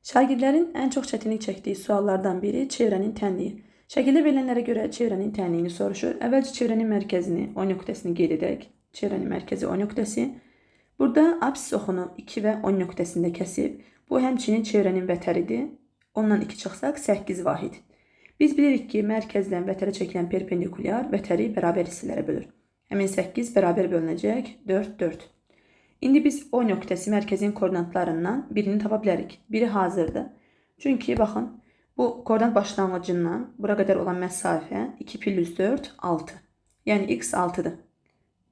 Şagirdlərin ən çox çətinlik çəkdiyi suallardan biri çevrənin tənliyi. Şəkildə verilənlərə görə çevrənin tənliyini soruşur. Əvvəlcə çevrənin mərkəzini, O nöqtəsini qeyd edək. Çevrənin mərkəzi O nöqtəsi. Burada absis oxunu 2 və 10 nöqtəsində kəsib. Bu həmçinin çevrənin vətəridir. Ondan 2 çıxsaq 8 vahid. Biz bilirik ki, mərkəzdən vətərə çəkilən perpendikulyar vətəri bərabər hissələrə bölür. Həmin 8 bərabər bölünəcək 4, 4. İndi biz O nöqtəsi mərkəzin koordinatlarından birini tapa bilərik. Biri hazırdır. Çünki baxın, bu koordinat başlanğıcından bura qədər olan məsafə 2 + 4, 6. Yəni x 6-dır.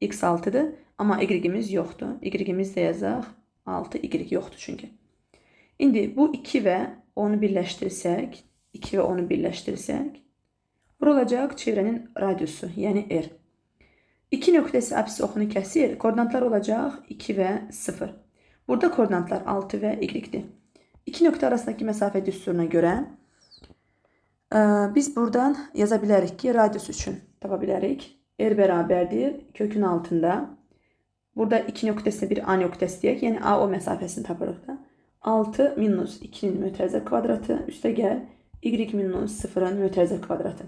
X 6-dır, amma y-imiz yoxdur. Y-imiz də yazaq 6, y yoxdur çünki. İndi bu 2 və 10-u birləşdirsək, 2 və 10-u birləşdirsək, bura olacaq çevrənin radiusu, yəni r. 2 nöqtəsi absis oxunu kəsir, koordinatlar olacaq 2 və 0. Burada koordinatlar 6 və y-dir. 2 nöqtə arasındakı məsafə düsturuna görə biz buradan yaza bilərik ki, radius üçün tapa bilərik. R bərabərdir kökün altında. Burada 2 nöqtəsinə bir A nöqtəsi deyək, yəni AO məsafəsini tapırıq da. 6 minus 2-nin mötərizə kvadratı üstə gəl y minus 0-ın mötərizə kvadratı.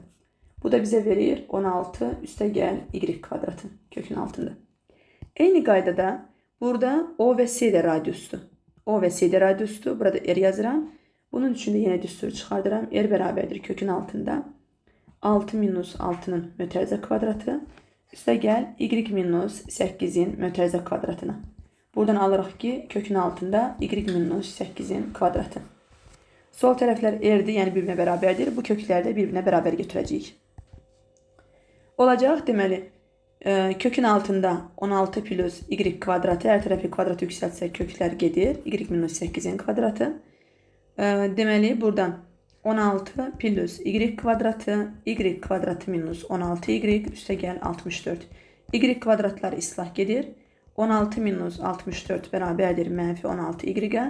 Bu da bizə verir 16 üstə gəl y kvadratı kökün altında. Eyni qaydada burada O və C də radiusdur. O və C də radiusdur. Burada R yazıram. Bunun üçün də yenə düstur çıxardıram. R bərabərdir kökün altında. 6 minus 6-nın mötərizə kvadratı üstə gəl y minus 8-in mötərizə kvadratına. Buradan alırıq ki, kökün altında y minus 8-in kvadratı. Sol tərəflər R-dir, yəni bir-birinə bərabərdir. Bu kökləri də bir-birinə bərabər götürəcəyik. Olacaq, deməli, kökün altında 16 plus y kvadratı, hər tərəfi kvadratı yüksəltsək köklər gedir. Y minus 8-in kvadratı. Deməli, buradan 16 plus y kvadratı minus 16y üstə gəl 64. Y kvadratları islah gedir. 16 minus 64 bərabərdir mənfi 16y-ə.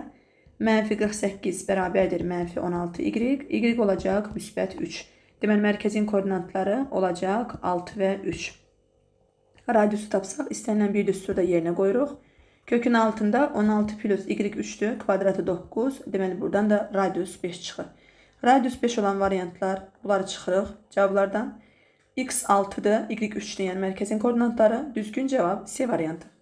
Mənfi 48 bərabərdir mənfi 16y. Y olacaq müsbət 3. Deməli, mərkəzin koordinatları olacaq 6 və 3. Radiusu tapsaq, istənilən bir düsturda yerinə qoyuruq. Kökün altında 16 plus y 3-dür, kvadratı 9. Deməli, buradan da radius 5 çıxır. Radius 5 olan variantlar, bunları çıxırıq cavablardan. X 6-dır, y 3-dür, yəni mərkəzin koordinatları. Düzgün cavab C variantı.